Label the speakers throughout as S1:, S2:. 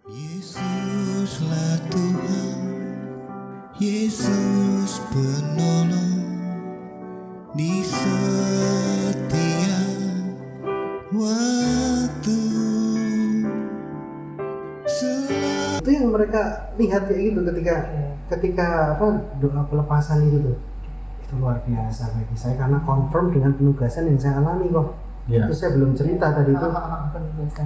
S1: Yesuslah Tuhan, Yesus penolong di setiap waktu.
S2: Itu yang mereka lihat kayak gitu ketika doa pelepasan itu luar biasa bagi saya karena confirm dengan penugasan yang saya alami kok. Itu saya belum cerita tadi itu.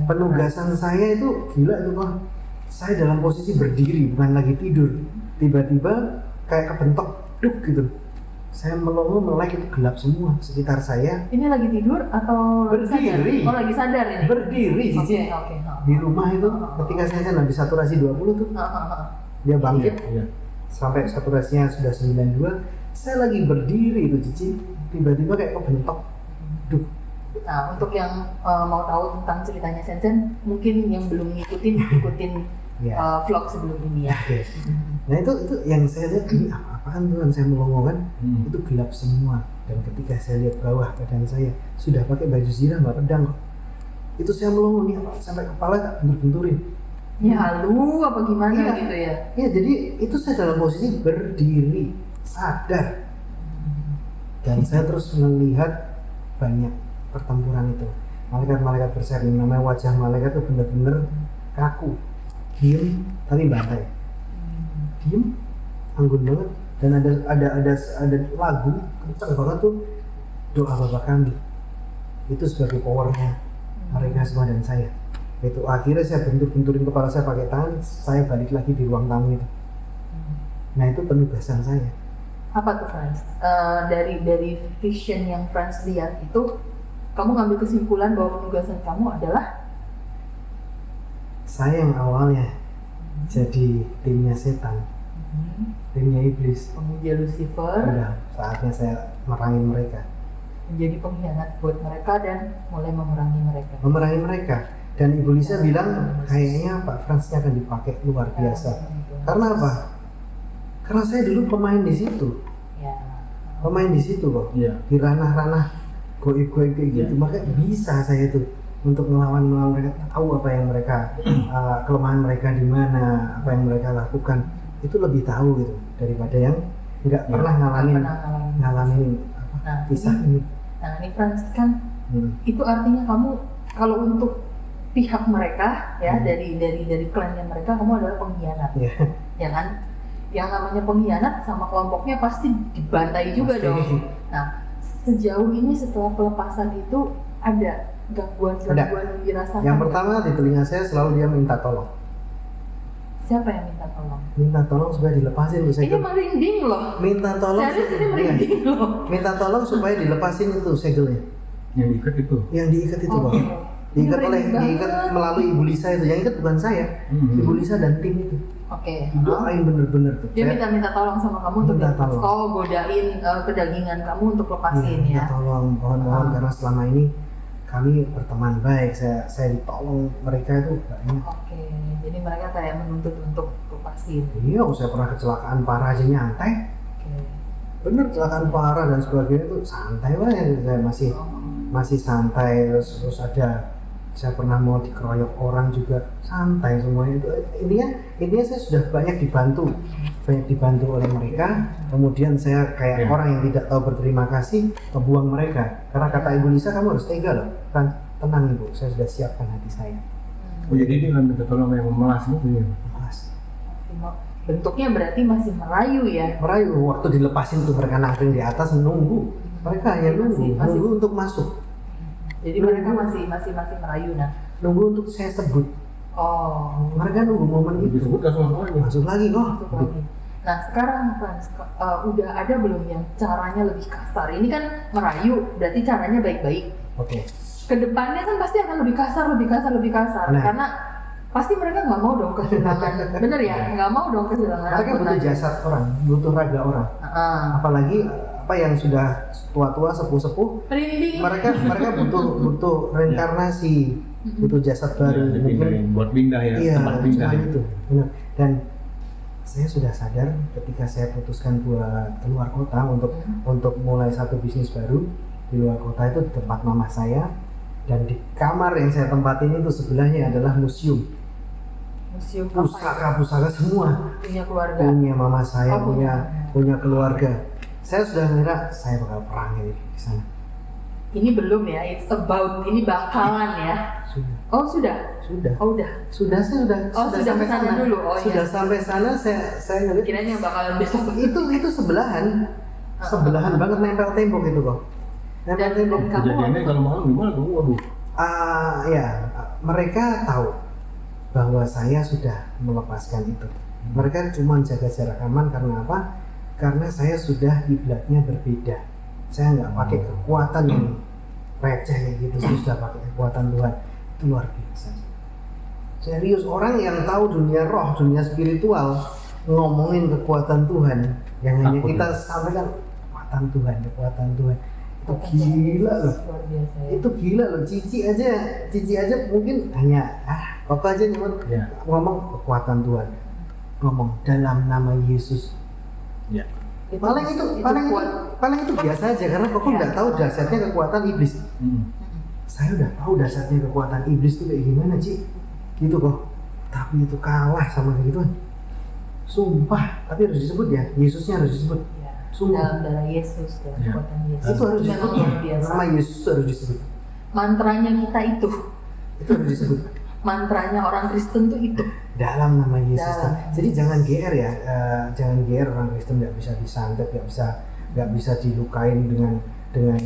S2: Penugasan saya itu gila itu kok. Saya dalam posisi berdiri bukan lagi tidur. Tiba-tiba kayak kebentok duk gitu. Saya melek itu gelap semua sekitar saya.
S3: Ini lagi tidur atau
S2: berdiri?
S3: Oh, lagi sadar ini.
S2: Berdiri Cici.
S3: Oke.
S2: Di rumah itu ketika saya habis saturasi 20 tuh. Dia bangkit. Sampai saturasinya sudah 92. Saya lagi berdiri itu Cici. Tiba-tiba kayak kebentok. Duh.
S3: Nah, untuk yang mau tahu tentang ceritanya Sensen, mungkin yang belum ikutin vlog sebelum ini ya.
S2: Okay. Nah itu yang saya lihat ini apaan Tuhan, saya melongo kan, itu gelap semua. Dan ketika saya lihat bawah badan saya sudah pakai baju zirah nggak pedang kok. Itu saya melongo nih sampai kepala tak bentur-benturin.
S3: Ya halu apa gimana gitu ya?
S2: Iya jadi itu saya dalam posisi berdiri sadar. Dan saya terus melihat banyak pertempuran itu. Malaikat-malaikat berseri, namanya wajah malaikat itu benar-benar kaku, diem tapi bantai, diem, anggun banget. Dan ada lagu kencang banget tuh, doa Bapa Kami. Itu sebagai powernya mereka semua dan saya. Itu akhirnya saya benturin kepala saya pakai tangan, saya balik lagi di ruang tamu itu. Nah itu penugasan saya.
S3: Apa tuh Frans? Dari vision yang Frans lihat itu, kamu ngambil kesimpulan bahwa penugasan kamu adalah
S2: saya yang awalnya jadi timnya setan, timnya iblis,
S3: pemuja Lucifer.
S2: udah saatnya saya merangin mereka,
S3: menjadi pengkhianat buat mereka dan mulai memerangi mereka.
S2: Dan Ibu Lisa bilang kayaknya Pak Frans akan dipakai luar biasa. Karena apa? Karena saya dulu pemain di situ, pemain di situ kok, di ranah-ranah goib-goib kayak gitu. Makanya bisa saya tuh untuk melawan mereka, tahu apa yang mereka kelemahan mereka di mana, apa yang mereka lakukan, itu lebih tahu gitu daripada yang nggak pernah ngalamin kisah ini.
S3: Nah ini Frans kan itu artinya kamu kalau untuk pihak mereka ya dari klannya mereka, kamu adalah pengkhianat, ya kan? Yang namanya pengkhianat sama kelompoknya pasti dibantai juga dong. Nah sejauh ini setelah pelepasan itu ada gangguan yang dirasakan?
S2: Yang pertama di telinga saya selalu dia minta tolong.
S3: Siapa yang minta tolong?
S2: Minta tolong supaya dilepasin tuh.
S3: Ini merinding loh.
S2: Minta tolong.
S3: Serius ini merinding loh.
S2: Minta tolong supaya dilepasin itu segelnya.
S4: Yang diikat itu.
S2: Yang diikat itu Bang. Diikat melalui Ibu Lisa itu. Yang ikat bukan saya. Ibu Lisa dan tim itu.
S3: Oke.
S2: Doain bener-bener tuh.
S3: Dia minta tolong sama kamu untuk godain kedagingan kamu untuk lepasin ya.
S2: Minta tolong, mohon karena selama ini kami berteman baik. Saya ditolong mereka itu banyak.
S3: Oke. Jadi mereka kayak menuntut untuk lepasin.
S2: Iya, saya pernah kecelakaan parah aja nyantai. Bener kecelakaan parah dan sebagainya itu santai banget. Saya masih santai. Terus saya pernah mau dikeroyok orang juga santai semuanya itu. Intinya saya sudah banyak dibantu oleh mereka. Kemudian saya kayak orang yang tidak tahu berterima kasih membuang mereka. Karena kata Ibu Lisa, kamu harus tega loh. Tenang Ibu, saya sudah siapkan hati saya.
S4: Oh jadi dia nggak minta tolong yang memelas itu ya?
S2: Memelas.
S3: Bentuknya berarti masih merayu ya?
S2: Merayu, waktu dilepasin tuh mereka nangkring di atas menunggu. Mereka hanya nunggu untuk masuk.
S3: Jadi mereka masih merayu nah.
S2: Nunggu untuk saya sebut.
S3: Oh.
S2: Mereka nunggu momen itu.
S4: Disebut langsung
S2: masuk lagi kok.
S3: Nah sekarang Frans, udah ada belum yang caranya lebih kasar? Ini kan merayu, berarti caranya baik-baik.
S2: Oke.
S3: Kedepannya kan pasti akan lebih kasar. Nah. Karena pasti mereka nggak mau dong kehilangan, bener ya? Nggak mau dong kehilangan.
S2: Mereka butuh jasad orang, butuh raga orang. Apalagi yang sudah tua-tua, sepuh-sepuh, mereka butuh reinkarnasi, butuh jasad baru,
S4: mungkin buat pindah ya, tempat pindah
S2: itu. Benar. Dan saya sudah sadar ketika saya putuskan buat keluar kota untuk mulai satu bisnis baru di luar kota itu di tempat mama saya, dan di kamar yang saya tempatin itu sebelahnya adalah museum.
S3: museum apa ya?
S2: pusaka semua.
S3: Punya keluarga.
S2: Punya mama saya,
S3: Oh,
S2: punya keluarga. Saya sudah mengira saya bakal perang di sana.
S3: Ini belum ya, it's about, ini bakalan ya.
S2: Sudah.
S3: Oh sudah?
S2: Sudah.
S3: Oh udah.
S2: Sudah
S3: Sudah
S2: sampai
S3: kesana
S2: sana
S3: dulu. Oh
S2: sudah
S3: iya.
S2: sampai sana saya ngeliat
S3: Kiranya yang bakalan besok.
S2: itu sebelahan banget, nempel tembok itu kok, nempel
S3: Dan-
S2: tembok.
S3: dan-
S4: Kejadiannya kalau malam gimana tuh? Waduh.
S2: Ya, mereka tahu bahwa saya sudah melepaskan itu. Mereka cuma jaga jarak aman karena apa? Karena saya sudah kiblatnya berbeda. Saya nggak pakai kekuatan yang receh kayak gitu, saya sudah pakai kekuatan Tuhan. Itu luar biasa. Serius, orang yang tahu dunia roh, dunia spiritual, ngomongin kekuatan Tuhan, yang hanya
S4: Takut
S2: kita
S4: ya?
S2: sampaikan kekuatan Tuhan. Itu gila loh.
S3: Luar biasa ya.
S2: Itu gila loh, cici aja mungkin hanya kok aja nyebut
S4: Ya.
S2: ngomong kekuatan Tuhan, ngomong dalam nama Yesus.
S4: Ya.
S2: Paling itu biasa aja karena kok
S3: Ya.
S2: nggak tahu dasarnya kekuatan iblis. Saya udah tahu dasarnya kekuatan iblis itu kayak gimana sih, gitu kok. Tapi itu kalah sama kayak gituan. Sumpah, tapi harus disebut ya, Yesusnya harus disebut.
S3: Ya.
S2: Sumpah.
S3: Dalam darah Yesus, dalam
S4: Ya.
S3: kekuatan Yesus.
S2: Itu harus
S3: Memang
S2: disebut.
S3: luar biasa.
S2: Nama Yesus itu harus disebut.
S3: Mantranya kita itu,
S2: Itu harus disebut.
S3: mantranya orang Kristen tuh itu.
S2: Dalam nama Yesus.
S3: Dalam.
S2: Jadi jangan GR ya, jangan GR, orang Kristen nggak bisa disantet, nggak bisa dilukain dengan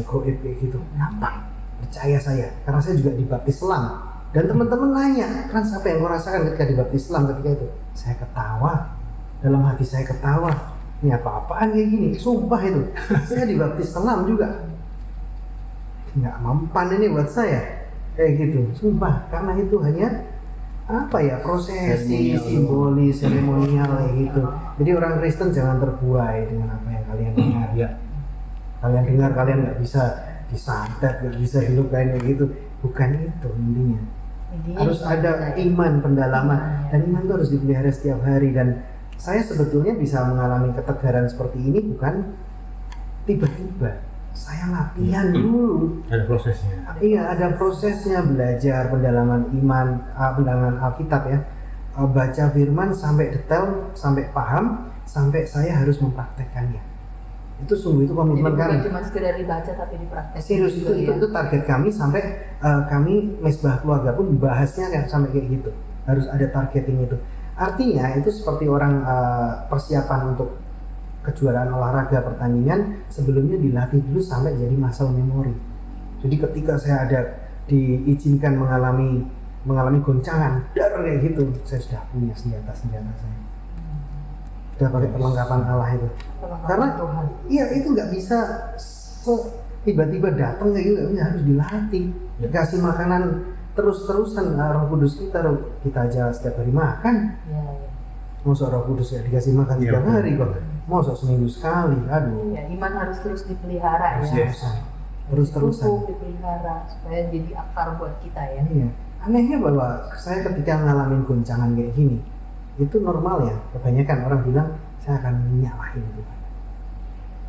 S2: goib kayak gitu. Kenapa? Percaya saya, karena saya juga dibaptis selam. Dan teman-teman nanya, kan siapa yang kau rasakan ketika dibaptis selam ketika itu? Saya ketawa, dalam hati saya ketawa. Ini apa-apaan kayak gini? Sumpah itu, saya dibaptis selam juga. Nggak mempan ini buat saya, kayak gitu. Sumpah, karena itu hanya apa ya, prosesi, simbolis, seremonial kayak gitu. Jadi orang Kristen jangan terbuai dengan apa yang kalian dengar.
S4: Ya.
S2: Kalian dengar, kalian nggak bisa disantet, nggak bisa dilukain kayak gitu. Bukan itu intinya.
S3: Intinya
S2: Harus
S3: itu
S2: ada
S3: kita ya.
S2: iman, pendalaman,
S3: Iman, ya.
S2: dan iman itu harus dipelihara setiap hari. Dan saya sebetulnya bisa mengalami ketegaran seperti ini bukan tiba-tiba. Saya latihan dulu.
S4: Ada prosesnya.
S2: Iya, ada prosesnya, belajar pendalaman iman, pendalaman Alkitab ya. Baca firman sampai detail, sampai paham, sampai saya harus mempraktekkannya. Itu sungguh itu
S3: Jadi
S2: komitmen kami.
S3: bukan cuma sekedar dibaca tapi dipraktekkan.
S2: Serius
S3: juga ya.
S2: itu target kami sampai kami Mesbah Keluarga pun bahasnya kayak sampai kayak gitu. Harus ada targeting itu. Artinya itu seperti orang persiapan untuk kejuaraan olahraga pertandingan, sebelumnya dilatih dulu sampai jadi muscle memory. Jadi ketika saya ada diizinkan mengalami goncangan dar kayak gitu, saya sudah punya senjata saya. Sudah pakai perlengkapan Allah itu.
S3: Perlengkapan
S2: Karena
S3: Tuhan.
S2: iya itu nggak bisa tiba-tiba datang kayak gitu, nggak bisa, harus dilatih.
S4: Ya.
S2: Kasih makanan terus-terusan, Roh Kudus kita aja setiap hari makan.
S3: Ya, ya.
S2: Masa Roh Kudus ya dikasih makan
S4: Iya,
S2: setiap
S4: betul.
S2: hari kok. Masa seminggu sekali, aduh.
S3: Ya, iman harus terus dipelihara
S2: Harus
S3: ya.
S2: terus-terusan.
S3: Pupuk dipelihara supaya jadi akar buat kita ya.
S2: Iya. Anehnya bahwa saya ketika ngalamin goncangan kayak gini, itu normal ya. Kebanyakan orang bilang saya akan nyalahin Tuhan.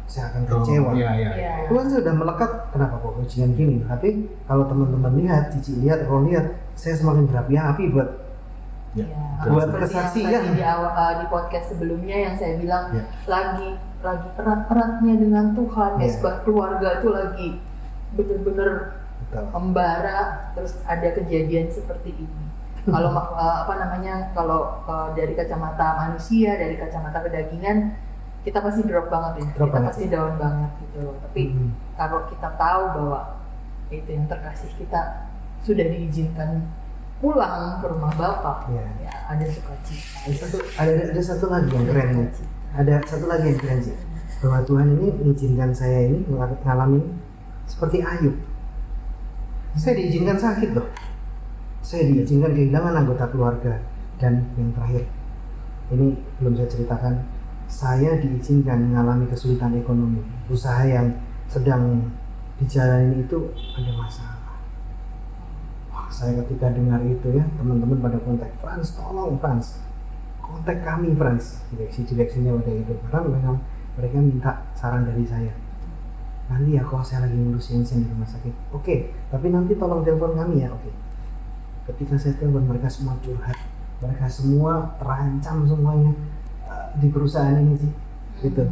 S2: Saya akan kecewa.
S4: Iya, iya.
S3: Iya.
S2: Tuhan sudah melekat, kenapa kok ujian gini? Tapi kalau teman-teman lihat, Cici lihat, kalau lihat, saya semakin berapi-api buat
S4: Ya.
S3: Ya,
S2: Buat
S3: seperti
S2: kesaksian.
S3: yang tadi di podcast sebelumnya yang saya bilang
S2: Ya.
S3: lagi erat-eratnya dengan Tuhan,
S2: Ya.
S3: Mesbah Keluarga itu lagi bener-bener
S2: Betul.
S3: membara, terus ada kejadian seperti ini. Kalau kalau dari kacamata manusia, dari kacamata kedagingan, kita pasti drop banget ya,
S2: Drop
S3: kita
S2: banget.
S3: pasti down banget gitu. Tapi kalau kita tahu bahwa itu yang terkasih kita sudah diizinkan pulang ke rumah Bapak,
S2: Ya.
S3: ya ada sukacita.
S2: Ada satu lagi yang keren nih. Ada satu lagi yang keren sih. Bahwa Tuhan ini mengizinkan saya ini ngalamin seperti Ayub. Saya diizinkan sakit loh. Saya diizinkan kehilangan anggota keluarga. Dan yang terakhir, ini belum saya ceritakan, saya diizinkan mengalami kesulitan ekonomi. Usaha yang sedang dijalani itu ada masalah. Wah, saya ketika dengar itu ya, teman-teman pada kontak, Frans, tolong Frans, kontak kami Frans, direksinya udah itu. Karena mereka minta saran dari saya. Nanti ya kalau saya lagi ngurus Yensen di rumah sakit, oke, tapi nanti tolong telepon kami ya, oke. Ketika saya telepon, mereka semua curhat mereka semua terancam semuanya di perusahaan ini sih, gitu.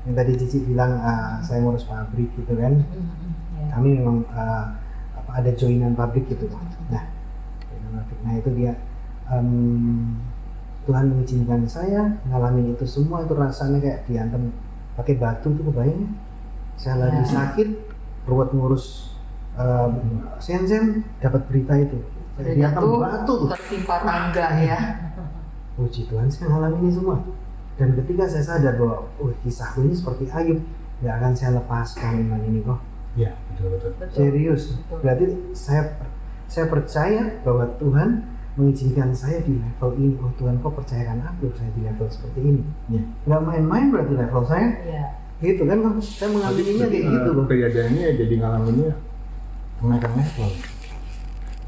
S2: Yang tadi Cici bilang saya ngurus pabrik gitu kan, kami memang ada joinan pabrik gitu. Nah itu dia, Tuhan mengizinkan saya ngalamin itu semua, itu rasanya kayak diantem pakai batu, itu kebayang. Saya lagi sakit, ruwet ngurus sen dapat berita itu. Dia batu
S3: tertimpa tangga ya.
S2: Puji Tuhan, saya ngalamin ini semua. Dan ketika saya sadar bahwa kisahku ini seperti Ayub, nggak akan saya lepaskan iman ini kok.
S4: Iya, betul.
S2: Serius. Berarti saya percaya bahwa Tuhan mengizinkan saya di level ini. Oh Tuhan, kok percayakan aku saya di level seperti ini.
S4: Iya.
S2: Nggak main-main berarti level saya.
S3: Iya.
S2: Gitu kan, saya mengamininya kayak gitu kok.
S4: Kejadiannya jadi ngalaminnya kenaikan level.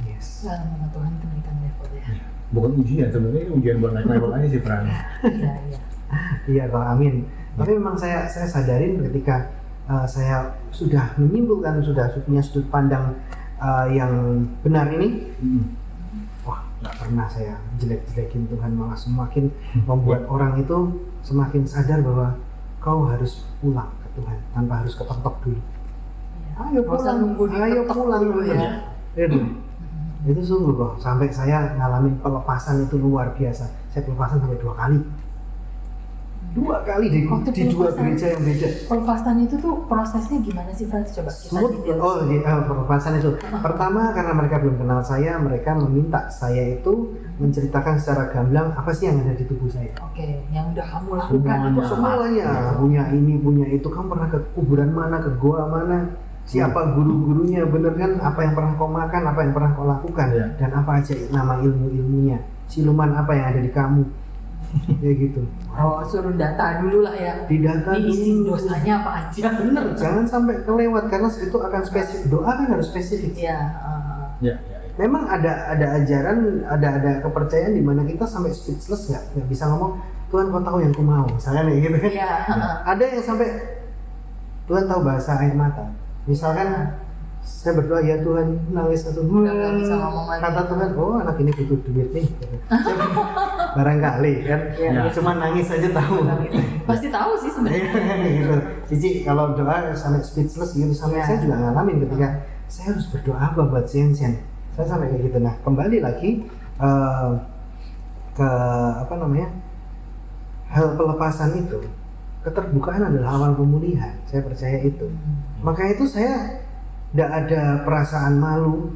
S2: Yes.
S3: Sama Tuhan kenaikan level ya.
S4: Bukan ujian, sebenarnya ini ujian buat naik level aja sih Fran.
S3: Iya.
S2: Iya kok, amin. Tapi memang saya sadarin ketika saya sudah menyimpulkan, sudah punya sudut pandang yang benar ini, wah nggak pernah saya jelek-jelekin Tuhan, malah semakin membuat orang itu semakin sadar bahwa kau harus pulang ke Tuhan tanpa harus ketok dulu. Ayo pulang
S3: dulu ya.
S2: Itu sungguh kok, sampai saya ngalamin pelepasan itu luar biasa. Saya pelepasan sampai 2 kali. 2 kali di 2 gereja yang beda.
S3: Pelepasan itu tuh prosesnya gimana sih, Frans? Coba kita
S2: pelepasan itu. Pertama karena mereka belum kenal saya, mereka meminta saya itu menceritakan secara gamblang apa sih yang ada di tubuh saya.
S3: Oke, yang udah kamu lakukan itu
S2: semuanya. Punya ini, punya itu. Kamu pernah ke kuburan mana, ke goa mana? Siapa guru-gurunya, bener kan? Apa yang pernah kau makan, apa yang pernah kau lakukan, dan apa aja nama ilmu-ilmunya. Siluman apa yang ada di kamu. Kayak gitu.
S3: Oh, suruh data dulu lah ya.
S2: Didata
S3: diisi
S2: dulu.
S3: dosanya apa aja.
S2: Bener, jangan sampai kelewat karena itu akan spesifik. Doa kan harus spesifik.
S3: Iya.
S2: Memang ada ajaran, ada kepercayaan di mana kita sampai speechless nggak bisa ngomong. Tuhan kau tahu yang ku mau, misalkan kayak gitu kan.
S3: Iya.
S2: Ada yang sampai Tuhan tahu bahasa air mata. Misalkan saya berdoa ya Tuhan, nangis satu
S3: nggak bisa ngomong lagi.
S2: kata Tuhan, oh anak ini butuh duit nih. Barangkali kan, cuma nangis aja tahu.
S3: Pasti tahu sih sebenarnya.
S2: Gitu. Cici kalau doa sampai speechless gitu, sampai saya juga ngalamin ketika saya harus berdoa apa buat Sen. Saya sampai kayak gitu. Nah kembali lagi ke hal pelepasan itu. Keterbukaan adalah awal pemulihan, saya percaya itu. Maka itu saya tidak ada perasaan malu,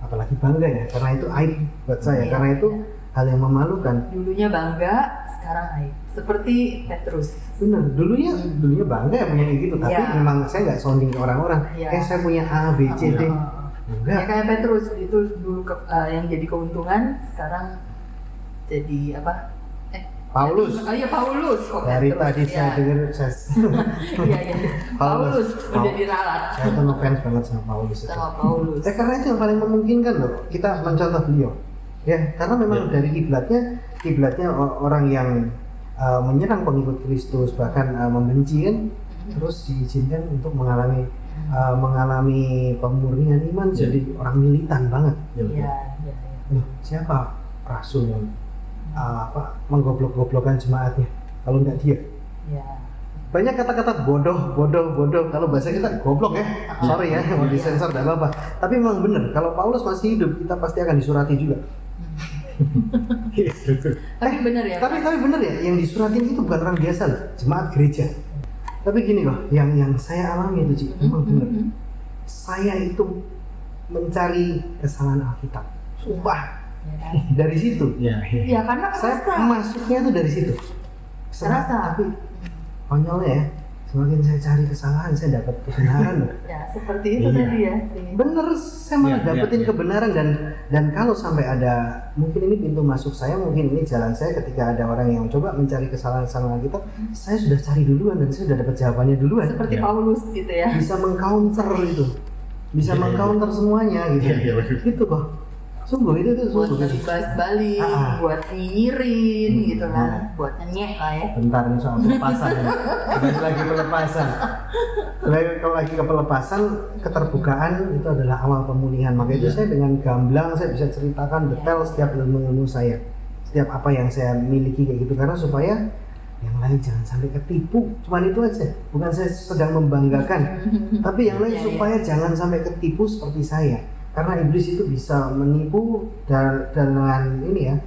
S2: apalagi bangga ya, karena itu aib buat saya, karena itu hal yang memalukan.
S3: Dulunya bangga, sekarang aib. Seperti Petrus.
S2: Bener, dulunya bangga ya punya kayak gitu, tapi memang saya nggak sounding ke orang-orang. Saya punya A, B, C, D. Enggak.
S3: Ya kayak Petrus itu dulu yang jadi keuntungan, sekarang jadi apa?
S2: Paulus.
S3: Iya Paulus kok.
S2: Dari tadi saya dengar
S3: Iya. Paulus menjadi ralat.
S2: Saya tuh ngefans banget sama Paulus.
S3: Sama Paulus.
S2: Karena itu yang paling memungkinkan loh. Kita mencontoh beliau. Ya, karena memang dari kiblatnya orang yang menyerang pengikut Kristus, bahkan membenci kan, terus diizinkan untuk mengalami pemurnian iman, jadi orang militan banget.
S3: Iya.
S2: Siapa rasul yang menggoblok-goblokkan jemaatnya kalau enggak dia? Banyak kata-kata bodoh. Kalau bahasa kita goblok ya. Sorry ya, mau disensor enggak apa-apa. Tapi memang benar, kalau Paulus masih hidup, kita pasti akan disurati juga.
S3: Tapi benar ya.
S2: Tapi benar ya, yang disuratin itu bukan orang biasa loh, jemaat gereja. Tapi gini loh, yang saya alami itu Ci, memang benar. Saya itu mencari kesalahan Alkitab. Sumpah. Dari situ.
S3: Iya, karena
S2: saya masuknya tuh dari situ. Tapi konyolnya ya, semakin saya cari kesalahan, saya dapat kebenaran.
S3: Ya, seperti itu tadi ya.
S2: Bener, saya malah dapetin kebenaran dan kalau sampai ada, mungkin ini pintu masuk saya, mungkin ini jalan saya ketika ada orang yang coba mencari kesalahan-kesalahan kita, saya sudah cari duluan dan saya sudah dapat jawabannya duluan.
S3: Seperti Paulus gitu ya.
S2: Bisa mengcounter itu, bisa mengcounter semuanya gitu. Gitu kok. Sungguh itu
S3: buat ngebahas balik, buat nyinyirin gitu kan, buat nyenyek lah ya.
S2: Bentar nih soal pelepasan ya. Kalau lagi ke pelepasan, keterbukaan itu adalah awal pemulihan. Maka itu saya dengan gamblang saya bisa ceritakan detail setiap ilmu-ilmu saya. setiap apa yang saya miliki kayak gitu, karena supaya yang lain jangan sampai ketipu. Cuman itu aja, bukan saya sedang membanggakan, tapi yang lain
S3: Iya,
S2: supaya jangan sampai ketipu seperti saya, karena iblis itu bisa menipu dengan ini ya,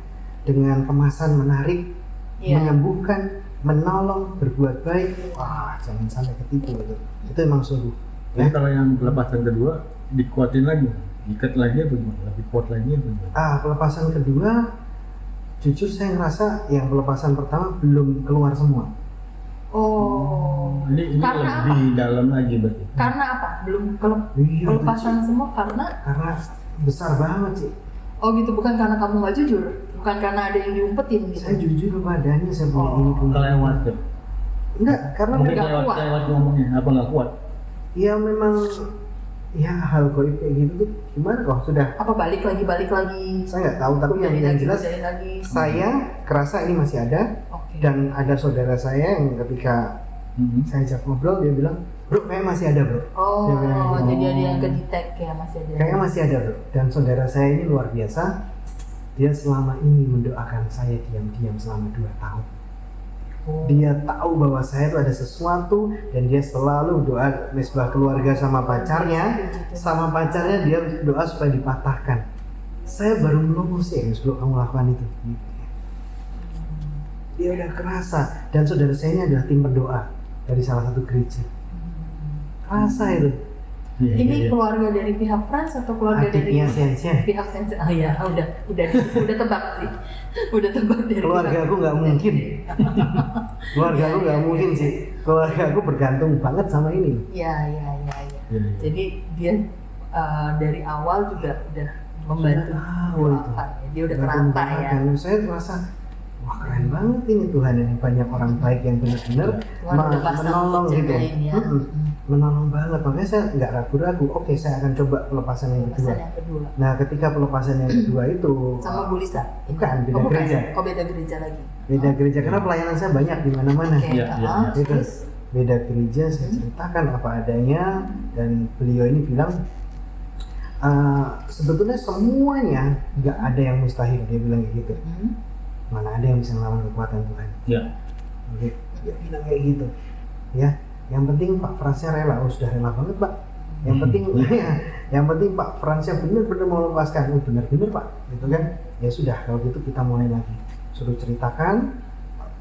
S2: dengan kemasan menarik,
S3: Iya.
S2: menyembuhkan, menolong, berbuat baik. Wah, jangan sampai ketipu itu emang sungguh.
S4: Jadi kalau yang pelepasan kedua dikuatin lagi, diikat lagi apa gimana? Lebih kuat lagi apa gimana?
S2: Pelepasan kedua, jujur saya ngerasa yang pelepasan pertama belum keluar semua.
S3: Oh.
S4: Ini
S3: Karena
S4: lebih dalam lagi berarti.
S3: Karena apa? Belum
S2: Iya,
S3: pelepasan semua karena
S2: karena besar banget sih.
S3: oh gitu, bukan karena kamu nggak jujur, bukan karena ada yang diumpetin gitu.
S2: Saya jujur kepadanya, saya punya
S3: Oh.
S2: ini punya.
S4: Kelewat ya.
S2: Enggak, karena
S4: Mungkin
S3: nggak kuat.
S4: kelewat ngomongnya, apa nggak kuat?
S2: ya memang ya hal goib kayak gitu tuh gimana kok sudah.
S3: Apa balik lagi?
S2: Saya nggak tahu, tapi yang
S3: Kudain
S2: jelas
S3: kudain lagi.
S2: saya kerasa ini masih ada.
S3: Oke.
S2: Dan ada saudara saya yang ketika saya ajak ngobrol dia bilang, bro kayak masih ada bro.
S3: Oh,
S2: Dia bilang gitu.
S3: jadi ada yang ke detect ya, masih ada.
S2: Kayaknya masih ada bro. Dan saudara saya ini luar biasa. Dia selama ini mendoakan saya diam-diam selama 2 tahun.
S3: Oh.
S2: Dia tahu bahwa saya itu ada sesuatu dan dia selalu doa misbah keluarga sama pacarnya. Sama pacarnya dia doa supaya dipatahkan. Saya baru melongo sih bro kamu lakukan itu. Dia udah kerasa, dan saudara saya ini adalah tim pendoa dari salah satu gereja. Kerasa itu.
S4: Iya,
S3: Ini
S4: iya.
S3: keluarga dari pihak Frans atau keluarga
S2: Adiknya
S3: dari
S2: Sensen.
S3: pihak Sense? Oh ya, udah tebak sih. Udah tebak dari
S2: Keluarga
S3: pihak-
S2: aku nggak mungkin. Keluarga aku nggak mungkin sih. Keluarga aku bergantung banget sama ini.
S3: Iya.
S4: Iya, iya.
S3: Jadi dia dari awal juga udah membantu
S2: Tahu itu.
S3: doakan ya. Dia udah
S2: Bergantung
S3: kerata
S2: banget.
S3: ya.
S2: Dan saya merasa wah keren banget ini Tuhan, ini banyak orang baik yang benar-benar
S3: Tuhan udah pasang
S2: menolong gitu.
S3: jagain ya.
S2: Menolong banget, makanya saya nggak ragu-ragu. Oke, saya akan coba pelepasan yang kedua.
S3: Pelepasan yang kedua.
S2: Nah, ketika pelepasan yang kedua itu
S3: Sama Bu Lisa?
S2: Bukan, beda
S3: Oh, bukan.
S2: gereja.
S3: Oh, beda gereja lagi.
S2: Beda gereja karena pelayanan saya banyak di mana-mana.
S3: Oke.
S4: Iya, iya, iya.
S2: Itu
S3: Terus
S2: beda gereja, saya ceritakan apa adanya, dan beliau ini bilang sebetulnya semuanya nggak ada yang mustahil, dia bilang kayak gitu. Mana ada yang bisa melawan kekuatan Tuhan.
S4: Iya.
S2: Oke, dia bilang kayak gitu. Ya, yang penting Pak Fransnya rela. Oh, sudah rela banget Pak. Yang penting yang penting Pak Fransnya benar-benar mau lepaskan. Oh, benar-benar Pak, gitu kan? Ya sudah, kalau gitu kita mulai lagi. Suruh ceritakan.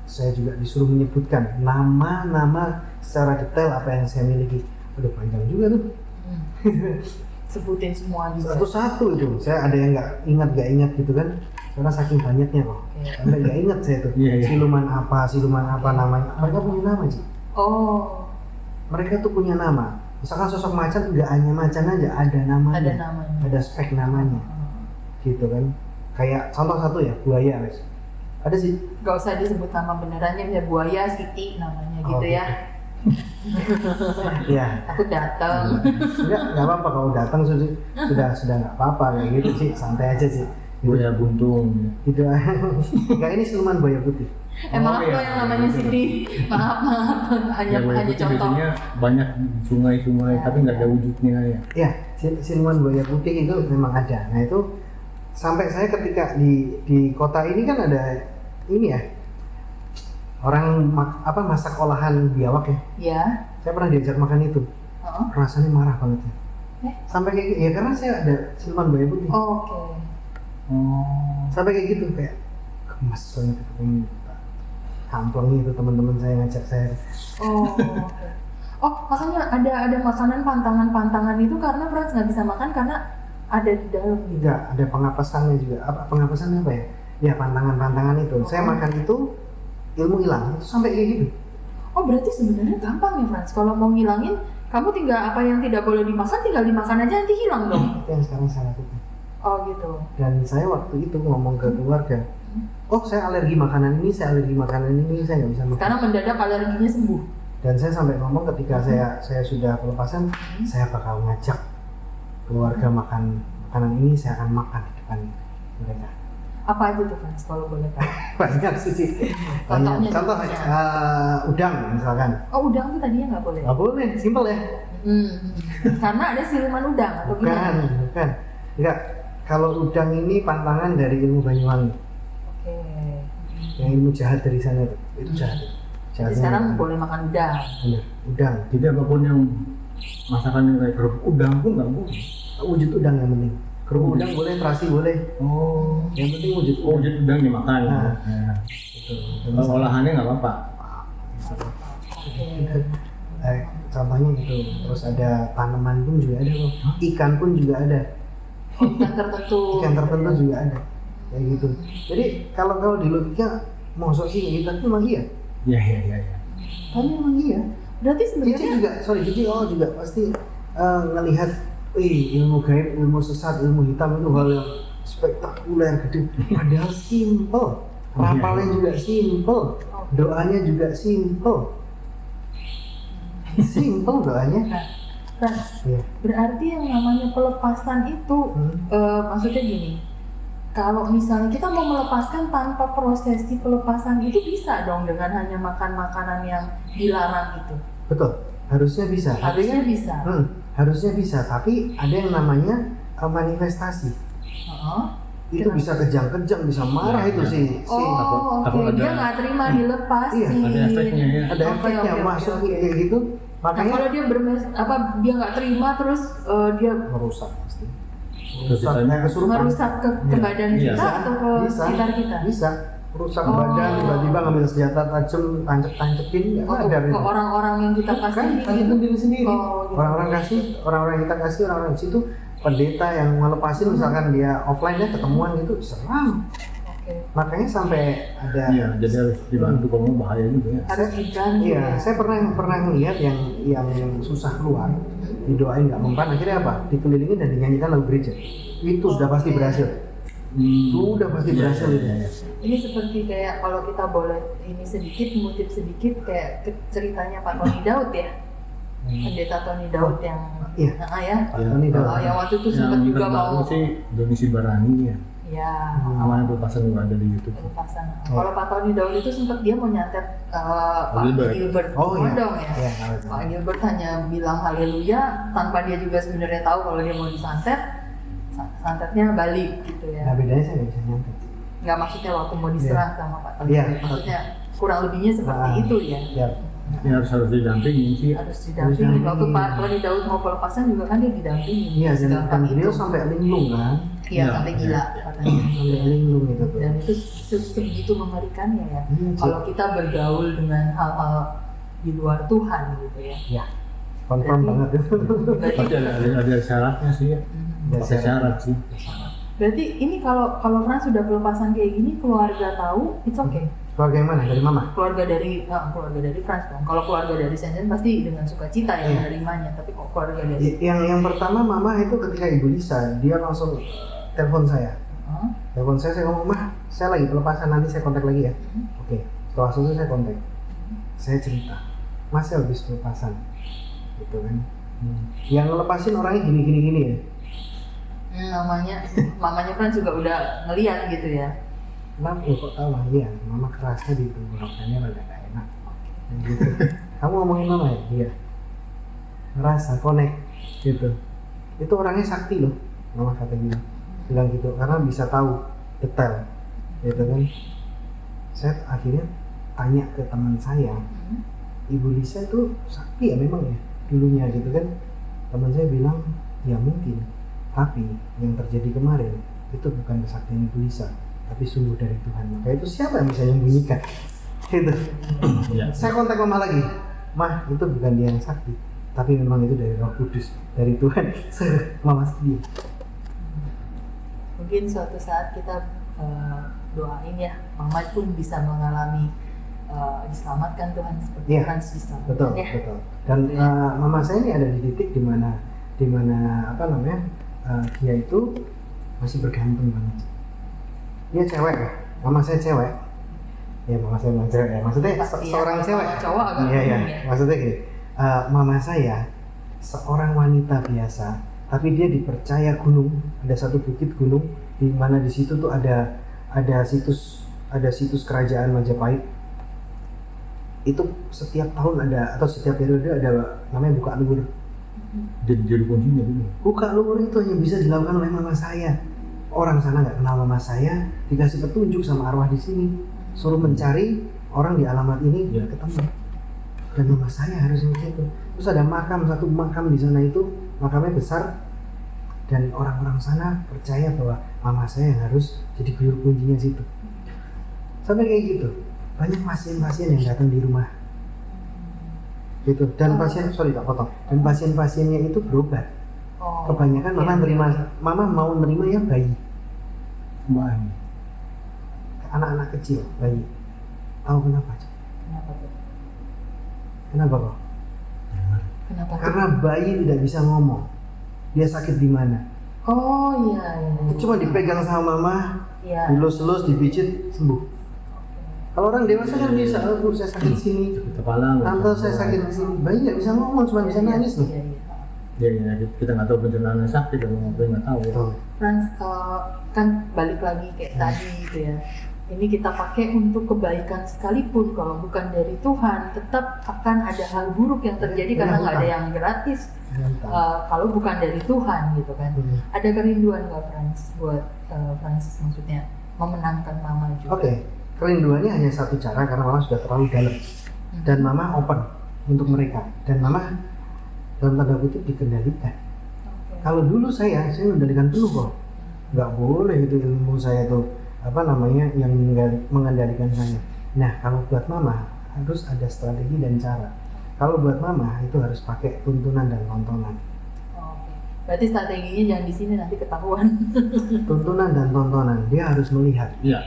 S2: Saya juga disuruh menyebutkan nama-nama secara detail apa yang saya miliki. Aduh, panjang juga tuh.
S3: sebutin semua juga.
S2: Satu-satu itu. Saya ada yang nggak ingat gitu kan. Karena saking banyaknya kok.
S3: Oke.
S2: Sampai nggak ingat saya tuh.
S4: Iya, iya.
S2: Siluman apa namanya. Mereka punya nama sih.
S3: Oh,
S2: Mereka tuh punya nama. Misalkan sosok macan, nggak hanya macan aja, ada namanya.
S3: ada namanya.
S2: Ada spek namanya. Gitu kan. Kayak contoh satu ya, buaya wes. Ada sih.
S3: Gak usah disebut nama benerannya, bisa buaya, Siti namanya
S2: Oh,
S3: gitu ya.
S2: Iya.
S3: Aku datang.
S2: Nggak apa-apa kalau datang sudah nggak apa-apa kayak gitu sih, santai aja sih.
S4: Buaya buntung.
S2: Gitu. Nggak, ini siluman buaya putih.
S3: Maaf
S4: iya.
S3: loh yang namanya Siti. Maaf. Hanya
S4: Ya, buaya
S3: hanya
S4: putih
S3: contoh.
S4: biasanya banyak sungai-sungai,
S3: Ya,
S4: tapi nggak ada wujudnya ya.
S2: Ya, siluman buaya putih itu memang ada. Nah itu sampai saya ketika di kota ini kan ada ini ya, orang masak olahan biawak ya.
S3: Ya.
S2: Saya pernah diajak makan itu,
S3: Heeh.
S2: rasanya marah banget ya. Sampai kayak gitu, ya karena saya ada siluman buaya putih.
S3: Oke.
S4: Oh.
S2: Sampai kayak gitu kayak gemes banget itu, pengen kampleng itu teman-teman saya ngajak saya.
S3: Oh, oke. Oh, makanya ada makanan pantangan itu karena Frans nggak bisa makan karena ada di dalam gitu.
S2: Enggak, ada pengapesannya juga. Pengapesannya apa ya? Ya pantangan-pantangan itu. Saya makan itu ilmu hilang. Itu sampai kayak gitu.
S3: Oh, berarti sebenarnya gampang ya Frans. Kalau mau ngilangin, kamu tinggal apa yang tidak boleh dimakan tinggal dimakan aja nanti hilang dong.
S2: Itu yang sekarang saya lakukan.
S3: Oh gitu.
S2: Dan saya waktu itu ngomong ke keluarga, oh saya alergi makanan ini, saya alergi makanan ini, saya nggak bisa makan.
S3: Sekarang mendadak alerginya sembuh.
S2: Dan saya sampai ngomong ketika saya sudah pelepasan, saya bakal ngajak keluarga makan makanan ini, saya akan makan di depan mereka.
S3: Apa aja tuh Frans kalau boleh tahu?
S2: Banyak sih.
S3: Contohnya,
S2: Contoh udang misalkan.
S3: Oh, udang tuh tadinya nggak boleh.
S2: Nggak boleh, simpel ya.
S3: Karena ada siluman udang atau gimana?
S2: Bukan. Enggak. Kalau udang ini pantangan dari ilmu Banyuwangi.
S3: Oke.
S2: yang ilmu jahat dari sana itu jahat.
S3: Jadi sekarang boleh makan udang.
S2: Bener, udang.
S4: Jadi apapun yang masakan yang kayak kerupuk udang pun nggak boleh.
S2: Wujud udang yang penting. Kerupuk udang boleh, terasi boleh.
S4: Oh,
S2: Yang penting wujud
S4: oh wujud udang dimakan.
S2: Nah.
S4: Ya.
S2: Itu.
S4: Kalau olahannya nggak apa-apa.
S2: Contohnya gitu. Terus ada tanaman pun juga ada loh. Ikan pun juga ada.
S3: Ikan tertentu.
S2: Ikan tertentu juga ada. Kayak gitu. Jadi kalau di logika mosok sih kayak gitu, tapi memang iya.
S4: Iya.
S2: Tapi memang iya.
S3: Berarti
S2: Cici
S3: sebenarnya
S2: juga, Cici juga pasti ngelihat, ilmu gaib, ilmu sesat, ilmu hitam itu hal yang spektakuler gede. Padahal simple, rapalnya juga simple, doanya juga simple doanya.
S3: Nah, Frans,
S2: Iya.
S3: berarti yang namanya pelepasan itu maksudnya gini, kalau misalnya kita mau melepaskan tanpa prosesi pelepasan itu bisa dong dengan hanya makan makanan yang dilarang itu?
S2: Betul, harusnya bisa.
S3: Harusnya
S2: Tapi
S3: bisa.
S2: harusnya bisa, tapi ada yang namanya manifestasi. Itu
S3: Kenapa?
S2: bisa kejang-kejang, bisa marah
S4: Ya,
S2: itu
S4: ya.
S2: sih.
S3: Oh,
S4: takut
S3: oke.
S4: ada-
S3: Dia nggak terima dilepasin.
S2: Iya,
S4: ada efeknya, ya.
S2: Ada
S3: Oke,
S2: efeknya
S3: oke,
S2: masuk
S3: oke.
S2: kayak gitu.
S3: Nah,
S2: Makanya
S3: kalau dia dia nggak terima terus dia
S2: merusak pasti.
S4: Sisanya
S2: Kayak kesurupan.
S3: merusak ke badan
S4: Iya.
S3: kita atau ke sekitar kita?
S2: Bisa merusak
S3: Oh.
S2: badan, tiba-tiba ngambil senjata tajam, tancep-tancepin, nggak
S3: Oh,
S2: ada
S3: ke orang-orang yang kita
S2: Bukan,
S3: kasih
S2: tancepin
S3: gitu.
S2: diri sendiri.
S3: Oh, gitu.
S2: Orang-orang kasih, orang-orang yang kita kasih, orang-orang di situ pendeta yang ngelepasin, misalkan dia offline dia ketemuan gitu, serem.
S3: Oke.
S2: Makanya sampai ada.
S4: Iya, jadi harus dibantu kalau bahaya juga ya.
S3: Harus diganti.
S2: Iya,
S3: ya.
S2: saya pernah ngeliat yang susah keluar, didoain nggak mempan, akhirnya apa? Dikelilingin dan dinyanyikan lagu gereja. Itu sudah pasti
S3: Oke.
S2: berhasil. Sudah pasti
S4: Iya,
S2: berhasil
S4: iya,
S2: itu.
S4: iya.
S3: Ini seperti kayak kalau kita boleh ini sedikit mengutip sedikit kayak ceritanya Pak Tony Daud ya. Pendeta Tony Daud yang
S2: Iya.
S3: ya.
S4: Iya.
S2: Tony Daud.
S3: Yang waktu itu sempat
S4: Yang
S3: juga
S4: terbaru
S3: mau
S4: sih Doni Sibarani ya.
S3: ya
S4: Namanya pelepasan juga ada di YouTube.
S3: pelepasan. Kalau Pak Tony Daud itu sempat dia mau nyantet Pak
S4: Gilbert.
S3: Gilbert
S2: Oh iya.
S3: Modong ya.
S2: Iya, tahu itu.
S3: Pak Gilbert hanya bilang haleluya tanpa dia juga sebenarnya tahu kalau dia mau disantet, santetnya balik gitu
S2: Nah
S3: ya.
S2: bedanya saya nggak bisa nyantet.
S3: Nggak maksudnya waktu mau diserang sama Pak Tony.
S2: Iya.
S3: Maksudnya kurang lebihnya seperti
S2: Ah.
S3: itu ya.
S2: Ya,
S4: Ini harus didampingin sih.
S3: Harus didampingi. Waktu Pak Tony Daud mau pelepasan juga kan dia didampingi.
S2: iya dan
S3: Segampang
S2: beliau
S3: itu.
S2: sampai linglung kan,
S3: Iya,
S4: Iya,
S3: sampai
S4: iya,
S3: gila
S4: iya.
S3: katanya.
S2: sampai linglung gitu tuh.
S3: Dan itu sebegitu mengerikannya ya.
S2: Iya,
S3: Kalau kita bergaul dengan hal-hal di luar Tuhan gitu ya.
S2: Ya, confirm
S3: Berarti-
S2: banget itu.
S4: Tapi ada syaratnya sih ya.
S2: Ada
S4: Pakai syarat sih.
S3: Berarti ini kalau Frans sudah pelepasan kayak gini, keluarga tahu, it's okay.
S2: Keluarga yang mana? Dari mama?
S3: Keluarga dari Frans dong. Kalau keluarga dari Sensen pasti dengan sukacita ya
S2: Iya.
S3: menerimanya. Tapi kok keluarga dari
S2: Yang pertama mama itu ketika Ibu Lisa, dia langsung telepon saya.
S3: Hah?
S2: Telepon saya ngomong, "Mah, saya lagi pelepasan, nanti saya kontak lagi ya." Oke, setelah selesai saya kontak. Saya cerita, "Mas, saya habis pelepasan." Gitu kan. Yang ngelepasin orangnya gini ya.
S3: mamanya Frans juga udah ngeliat gitu ya.
S2: Mam, kok tahu? Iya, mama kerasnya di tenggorokannya rada gak enak. Gitu. Kamu ngomongin mama ya? Iya. Ngerasa, connect, gitu. Itu orangnya sakti loh, mama kata gitu. Bilang gitu, karena bisa tahu detail, gitu kan. Saya akhirnya tanya ke teman saya, Ibu Lisa itu sakti ya memang ya, dulunya gitu kan. Teman saya bilang, ya mungkin. Tapi yang terjadi kemarin, itu bukan kesaktian Ibu Lisa, tapi sungguh dari Tuhan. Maka itu siapa yang bisa menyembunyikan? Gitu.
S4: Iya.
S2: Saya kontak mama lagi, "Mah, itu bukan dia yang sakti, tapi memang itu dari Roh Kudus, dari Tuhan." Mama sedih.
S3: Mungkin suatu saat kita doain ya, mama pun bisa mengalami diselamatkan Tuhan seperti
S2: Iya,
S3: Frans diselamatkan
S2: Betul,
S3: ya.
S2: betul. Dan mama saya ini ada di titik di mana apa namanya, dia itu masih bergantung banget. Dia cewek ya, mama saya cewek. Ya mama saya memang cewek ya. Maksudnya
S3: Pasti ya,
S2: seorang
S3: kalau
S2: cewek.
S3: mama cowok agak
S2: Iya iya.
S3: bingung ya.
S2: Maksudnya gini, mama saya seorang wanita biasa, tapi dia dipercaya gunung. Ada satu bukit gunung di mana di situ tuh ada situs kerajaan Majapahit. Itu setiap tahun ada, atau setiap periode ada namanya buka luur.
S4: Jadi kuncinya dulu.
S2: Buka luur itu hanya bisa dilakukan oleh mama saya. Orang sana nggak kenal mama saya, dikasih petunjuk sama arwah di sini, suruh mencari orang di alamat ini
S4: Ya.
S2: ketemu. Dan mama saya harus begitu. Terus ada satu makam di sana itu, makamnya besar, dan orang-orang sana percaya bahwa mama saya yang harus jadi juru kuncinya situ. Sampai kayak gitu. Banyak pasien-pasien yang datang di rumah. Gitu. Dan pasien, sorry tak potong. Dan pasien-pasiennya itu berobat.
S3: Oh.
S2: Kebanyakan mama mau nerima ya bayi,
S4: Baik.
S2: anak-anak kecil, bayi. Tahu kenapa? Cok?
S3: Kenapa tuh?
S2: Kenapa kok?
S3: Kenapa tuh?
S2: Karena bayi tidak bisa ngomong. Dia sakit di mana?
S3: Oh iya, iya.
S2: Cuma dipegang sama mama,
S3: Iya.
S2: dilus-lus, dipijit, sembuh. Kalau orang dewasa kan bisa, oh saya sakit sini,
S4: Kepala.
S2: tante saya sakit di sini. Bayi nggak bisa ngomong, cuma bisa nangis loh.
S3: Iya, iya.
S4: Ya, kita nggak tahu pencenaannya sakit atau nggak tahu.
S2: Betul.
S3: Frans, kan balik lagi kayak tadi gitu ya. Ini kita pakai untuk kebaikan sekalipun, kalau bukan dari Tuhan, tetap akan ada hal buruk yang terjadi
S2: Iya,
S3: karena nggak ada
S2: bukan.
S3: yang gratis.
S2: Mantap.
S3: Kalau bukan dari Tuhan gitu kan. Ada kerinduan nggak Frans buat Frans maksudnya memenangkan mama juga?
S2: Oke, kerinduannya hanya satu cara karena mama sudah terlalu dalam dan mama open untuk mereka dan mama dalam tanda kutip dikendalikan.
S3: Oke.
S2: Kalau dulu saya mengendalikan penuh kok, nggak boleh itu ilmu saya tuh apa namanya yang mengendalikan saya. Nah kalau buat mama harus ada strategi dan cara. Kalau buat mama itu harus pakai tuntunan dan tontonan.
S3: Oke. Berarti strateginya jangan di sini nanti ketahuan.
S2: Tuntunan dan tontonan dia harus melihat.
S4: Iya.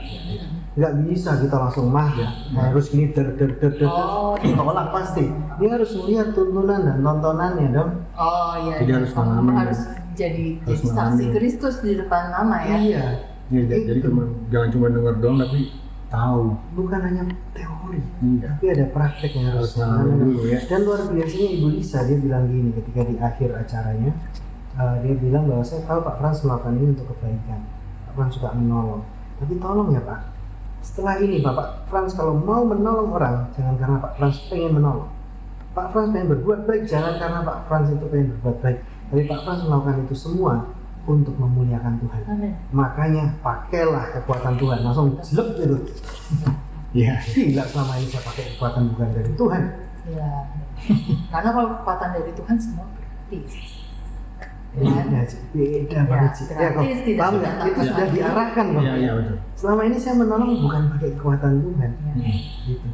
S2: Nggak bisa kita langsung harus ini der
S3: Oh, iya.
S2: tolak pasti. Dia harus melihat tuntunan dan tontonannya dong.
S3: Oh iya.
S4: Jadi
S3: iya.
S4: harus mengalami.
S3: Harus jadi
S4: Harus
S3: saksi
S4: mengalami.
S3: Kristus di depan mama ya.
S2: Iya.
S4: Ya, jadi jangan cuma dengar doang tapi tahu.
S2: Bukan hanya teori,
S4: Iya.
S2: tapi ada praktek yang harus
S4: Harus ngalamin dulu ya.
S2: Dan luar biasanya Ibu Lisa dia bilang gini ketika di akhir acaranya, dia bilang bahwa saya tahu Pak Frans melakukan ini untuk kebaikan. Pak Frans suka menolong, tapi tolong ya Pak. Setelah ini Bapak Frans kalau mau menolong orang, jangan karena Pak Frans pengen menolong. Pak Frans pengen berbuat baik, jangan karena Pak Frans itu pengen berbuat baik, tapi Pak Frans melakukan itu semua untuk memuliakan Tuhan.
S3: Amin.
S2: Makanya pakailah kekuatan Tuhan, langsung jelek gitu.
S4: Iya.
S2: Gila selama ini saya pakai kekuatan bukan dari Tuhan.
S3: Iya. Karena kalau kekuatan dari Tuhan semua gratis.
S2: Beda sih, beda banget sih. Ya kok,
S3: gratis, tidak
S2: paham nggak?
S3: mendatangkan
S2: Itu sudah
S3: lagi.
S2: diarahkan kok.
S4: Iya, iya betul.
S2: Selama ini saya menolong bukan pakai kekuatan Tuhan.
S3: Iya.
S2: Gitu.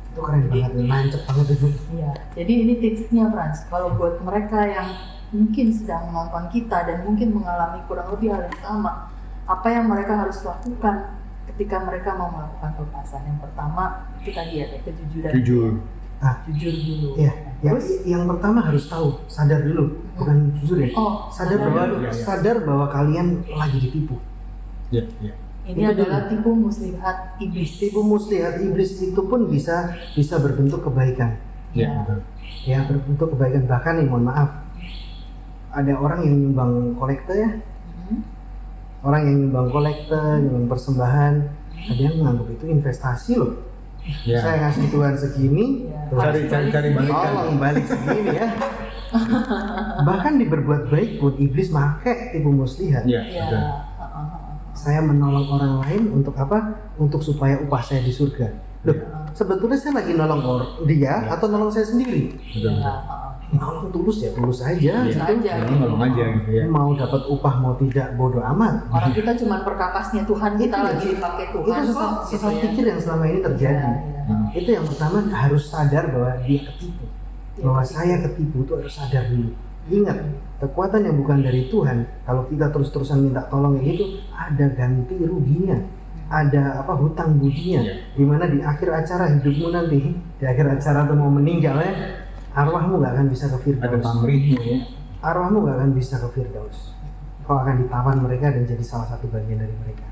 S2: Itu keren banget, nancep banget itu.
S3: Iya. Jadi ini tipsnya Frans. Kalau buat mereka yang mungkin sedang menonton kita dan mungkin mengalami kurang lebih hal yang sama, apa yang mereka harus lakukan ketika mereka mau melakukan pelepasan? Yang pertama itu tadi ya, kejujuran.
S4: Jujur.
S3: Jujur dulu.
S2: Iya.
S3: Terus?
S2: Yang pertama harus tahu, sadar dulu, bukan jujur ya.
S3: Oh,
S2: Sadar
S3: sadar
S2: bahwa
S3: dulu.
S4: Iya, iya.
S2: sadar bahwa kalian lagi ditipu.
S4: Iya, iya.
S3: Ini
S2: Itu
S3: adalah tipu muslihat iblis.
S2: Tipu muslihat iblis itu pun bisa berbentuk kebaikan.
S4: Iya,
S3: Ya.
S4: betul.
S2: Ya, berbentuk kebaikan. Bahkan nih, mohon maaf, ada orang yang nyumbang kolekte ya.
S3: Hmm.
S2: Orang yang nyumbang kolekte, nyumbang persembahan, ada yang menganggap itu investasi loh.
S4: Iya.
S2: Saya ngasih Tuhan segini,
S3: Ya.
S2: Tuhan
S4: Cari balikan.
S2: tolong balik segini ya. Bahkan di berbuat baik pun iblis make tipu muslihat.
S4: Iya,
S3: Ya.
S4: betul.
S2: Saya menolong orang lain untuk apa? Untuk supaya upah saya di surga. Loh, sebetulnya saya lagi nolong dia
S4: Ya.
S2: atau nolong saya sendiri?
S4: Betul.
S3: Ya.
S2: Nolong tulus ya tulus aja.
S4: Iya.
S3: Aja.
S4: Jadi ngomong aja gitu ya.
S2: Mau dapat upah mau tidak bodoh amat.
S3: Orang kita cuma perkakasnya Tuhan, kita
S2: Itu-
S3: lagi dipakai Tuhan
S2: Itu
S3: kok.
S2: sesat
S3: gitu ya.
S2: pikir yang selama ini terjadi.
S3: Ya, ya.
S2: Itu yang pertama harus sadar bahwa dia ketipu.
S3: Dia
S2: Bahwa
S3: ketipu.
S2: saya ketipu itu harus sadar dulu. Ingat, kekuatan yang bukan dari Tuhan, kalau kita terus-terusan minta tolong kayak gitu, ada ganti ruginya. Ada apa hutang budinya.
S4: Iya.
S2: Dimana di akhir acara hidupmu nanti, di akhir acara tuh mau meninggal ya, arwahmu gak akan bisa ke
S4: Ada
S2: Firdaus.
S4: pamrihnya ya.
S2: Arwahmu gak akan bisa ke Firdaus. Kau akan ditawan mereka dan jadi salah satu bagian dari mereka.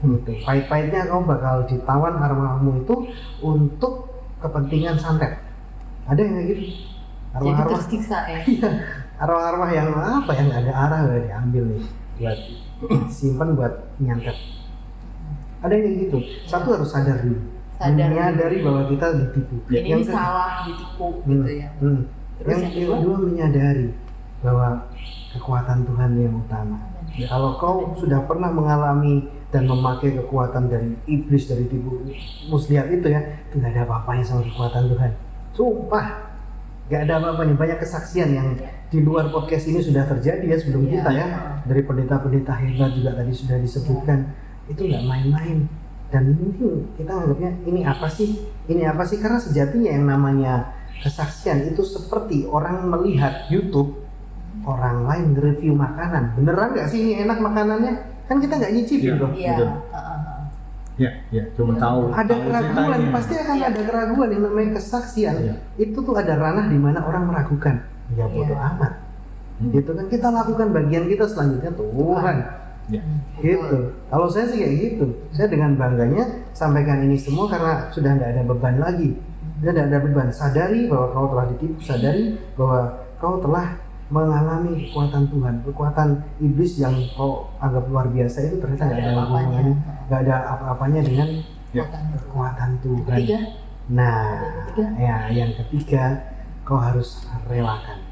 S2: Gitu. Pahit-pahitnya kau bakal ditawan arwahmu itu untuk kepentingan santet. Ada yang kayak gitu.
S3: Jadi
S2: Arwah-arwah,
S3: tersiksa ya.
S2: arwah-arwah yang apa yang nggak ada arah udah diambil nih buat simpan buat nyantet. Ada yang kayak gitu. Satu harus sadar dulu.
S3: Sadar.
S2: Menyadari bahwa kita ditipu.
S3: Ini
S2: ke-
S3: salah, ditipu gitu ya. Terus
S2: Yang
S3: yang kedua?
S2: kedua menyadari bahwa kekuatan Tuhan yang utama. Kalau kau sudah pernah mengalami dan memakai kekuatan dari iblis, dari tipu muslihat itu ya, itu nggak ada apa-apanya sama kekuatan Tuhan. Sumpah, nggak ada apa-apanya. Banyak kesaksian yang di luar podcast ini sudah terjadi ya sebelum kita ya, dari pendeta-pendeta hebat juga tadi sudah disebutkan. Itu nggak main-main. Dan mungkin kita anggapnya ini apa sih? Ini apa sih? Karena sejatinya yang namanya kesaksian itu seperti orang melihat YouTube orang lain nge-review makanan. Beneran nggak sih ini enak makanannya? Kan kita nggak nyicipin dong.
S3: Iya.
S4: Betul. Ya, cuma tahu.
S2: Ada
S4: tahu
S2: keraguan,
S4: ceritanya.
S2: pasti akan ada keraguan yang namanya kesaksian.
S4: Iya.
S2: Itu tuh ada ranah di mana orang meragukan. Ya bodoh
S3: Iya.
S2: amat. Gitu kan, kita lakukan bagian kita, selanjutnya Tuhan.
S4: Ya.
S2: Gitu. Kalau saya sih kayak gitu. Saya dengan bangganya sampaikan ini semua karena sudah tidak ada beban lagi. Sudah tidak ada beban. Sadari bahwa kau telah ditipu. Sadari bahwa kau telah mengalami kekuatan Tuhan, kekuatan iblis yang kau anggap luar biasa itu ternyata nggak ada hubungannya, nggak ada apa-apanya dengan
S4: Ya.
S2: kekuatan Tuhan.
S3: Ketiga,
S2: Nah,
S3: Ketiga.
S2: ya yang ketiga, kau harus relakan.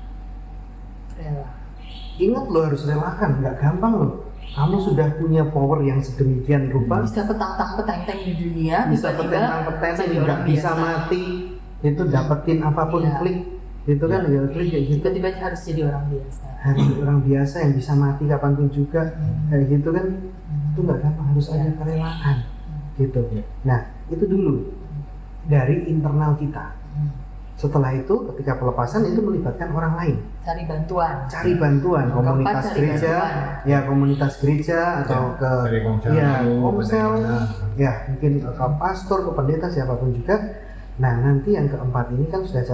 S3: rela.
S2: Ingat lo harus relakan, nggak gampang lo. Kamu sudah punya power yang sedemikian rupa,
S3: Bisa petang-peteng di dunia,
S2: bisa
S3: tiba-tiba
S2: petentang-petentang,
S3: jadi
S2: nggak
S3: orang
S2: bisa
S3: biasa.
S2: mati, itu dapetin apapun
S3: Iya.
S2: klik, itu kan tinggal klik kayak gitu.
S3: Tiba-tiba harus jadi orang biasa.
S2: Harus orang biasa yang bisa mati kapanpun juga, kayak gitu kan. Itu nggak gampang, harus ada
S3: Iya.
S2: kerelaan, gitu.
S4: Iya.
S2: Nah, itu dulu dari internal kita. Setelah itu, ketika pelepasan itu melibatkan orang lain.
S3: Cari bantuan.
S2: Cari bantuan,
S3: Yang keempat,
S2: komunitas
S3: cari
S2: gereja,
S3: bantuan.
S2: ya komunitas gereja atau ke
S4: Dari komsel,
S2: ya
S4: dulu,
S2: komsel,
S4: bagaimana.
S2: ya mungkin ke pastor, ke pendeta siapapun juga. Nah nanti yang keempat ini kan sudah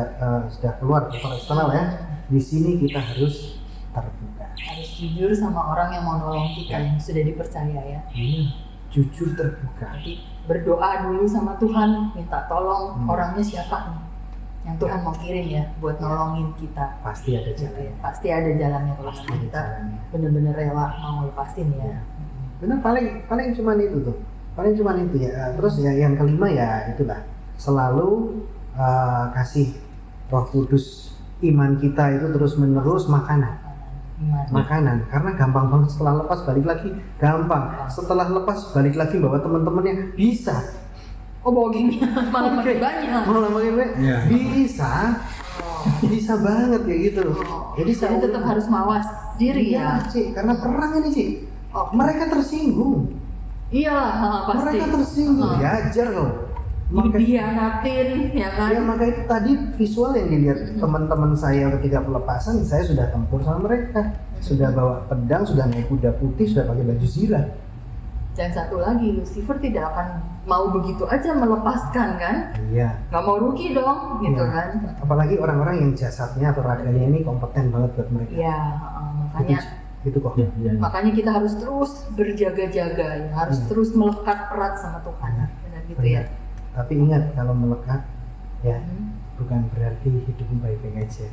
S2: keluar ke eksternal ya. Di sini kita harus terbuka.
S3: Harus jujur sama orang yang mau nolong kita, yang sudah dipercaya ya.
S2: Jujur terbuka.
S3: Tapi berdoa dulu sama Tuhan, minta tolong orangnya siapa nih yang Tuhan mau kirim ya buat nolongin kita.
S2: Pasti ada
S3: Gitu
S2: jalan.
S3: ya. Pasti ada jalannya kalau
S2: Pasti
S3: memang
S2: ada
S3: kita
S2: jalannya.
S3: bener-bener rela mau lepasin ya.
S2: Benar, paling cuman itu tuh. Paling cuman itu ya. Terus ya yang kelima ya itulah. Selalu kasih Roh Kudus iman kita itu terus menerus makanan.
S3: Iman.
S2: Makanan, karena gampang banget setelah lepas balik lagi, gampang. Setelah lepas balik lagi bawa teman-temannya bisa.
S3: Oh bawa gini malah makin
S2: Oke.
S3: banyak.
S2: Malah makin banyak.
S4: Iya.
S2: Bisa banget kayak gitu. Jadi
S3: Jadi tetap harus mawas diri
S2: iya,
S3: ya.
S2: Ci, karena perang ini Ci.
S3: Oh,
S2: Mereka tersinggung.
S3: Iyalah pasti.
S2: Mereka tersinggung.
S3: Oh.
S2: Diajar loh. Maka,
S3: Dihianatin ya kan.
S2: ya maka itu tadi visual yang dilihat teman-teman saya ketika pelepasan, saya sudah tempur sama mereka. Sudah bawa pedang, sudah naik kuda putih, sudah pakai baju zirah.
S3: Dan satu lagi, Lucifer tidak akan mau begitu aja melepaskan kan?
S2: Iya.
S3: Nggak mau rugi dong, gitu
S2: Iya.
S3: kan?
S2: Apalagi orang-orang yang jasadnya atau raganya ini kompeten banget buat mereka.
S3: Ya, makanya
S2: Itu kok.
S4: Ya, ya, ya.
S3: makanya kita harus terus berjaga-jaga, ya. Harus
S2: Iya.
S3: terus melekat erat sama Tuhan, benar gitu ya.
S2: Tapi ingat kalau melekat ya
S3: Hmm.
S2: bukan berarti hidupmu baik-baik aja.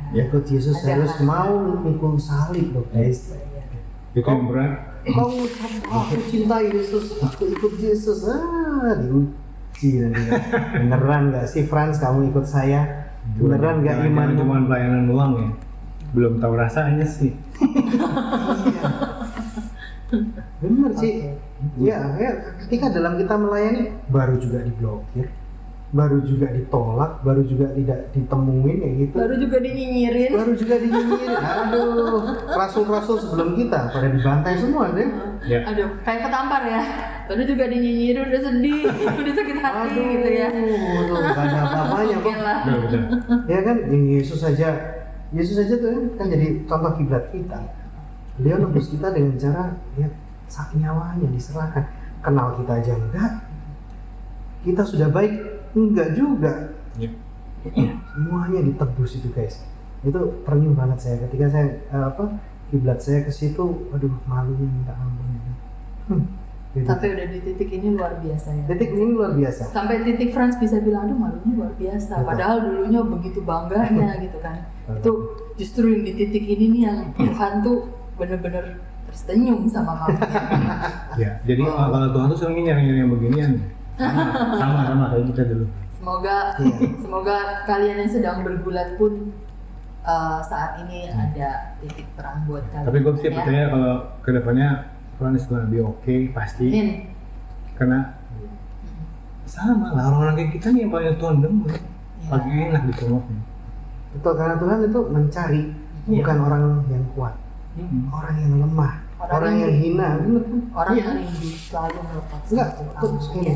S3: Ya.
S2: Ikut Yesus
S3: Ada
S2: harus
S3: hal-
S2: mau mikul salib loh guys.
S3: Iya.
S4: Itu yang berat.
S2: Kau ngucap aku cinta Yesus, aku ikut Yesus. Diuji nanti. Beneran nggak sih Frans kamu ikut saya? Beneran nggak
S4: Jangan
S2: imanmu?
S4: cuma pelayanan doang ya. Belum tahu rasanya sih.
S2: Bener sih.
S3: Oke.
S2: Ya, ketika dalam kita melayani baru juga diblokir, baru juga ditolak, baru juga tidak ditemuin kayak gitu.
S3: Baru juga dinyinyirin.
S2: Baru juga dinyinyirin. Aduh, rasul-rasul sebelum kita pada dibantai semua deh.
S4: Ya.
S3: Aduh, kayak ketampar ya. Baru juga dinyinyirin, udah sedih, udah sakit hati
S2: Aduh,
S3: gitu ya.
S2: tuh gak ada apa-apanya
S3: Oke
S2: kok.
S3: lah.
S4: Betul.
S2: Ya kan, Yesus aja tuh kan jadi contoh kiblat kita. Dia nebus kita dengan cara ya sak nyawanya diserahkan. Kenal kita aja enggak. Kita sudah baik enggak juga.
S4: Ya.
S2: Semuanya ditebus itu guys. Itu ternyuh banget saya ketika saya kiblat saya ke situ. Aduh, malunya minta ampun. Gitu.
S3: Sampai udah di titik ini luar biasa ya.
S2: Titik ini luar biasa.
S3: Sampai titik Frans bisa bilang, aduh malunya luar biasa.
S2: Betul.
S3: Padahal dulunya begitu bangganya gitu kan.
S2: Betul.
S3: Itu justru yang di titik ini nih yang Tuhan tuh bener-bener tersenyum sama kamu.
S4: Ya. Jadi kalau Tuhan tuh sering nyari yang beginian. Sama kayak kita dulu.
S3: Semoga
S2: Iya.
S3: semoga kalian yang sedang bergulat pun saat ini ada titik terang buat kalian.
S4: Tapi gue sih
S3: ya.
S4: percaya kalau kedepannya Frans gonna be okay pasti.
S3: Amin.
S4: Karena sama lah orang-orang kayak kita nih yang paling Tuhan demen.
S3: Ya.
S4: Paling enak ditengoknya.
S2: Betul, karena Tuhan itu mencari bukan orang yang kuat, orang yang lemah, orang yang hina. Bener kan?
S3: Orang
S2: Iya.
S3: yang rindu selalu melepas.
S2: Enggak,
S3: satu
S2: tuh,
S3: amal.
S2: ini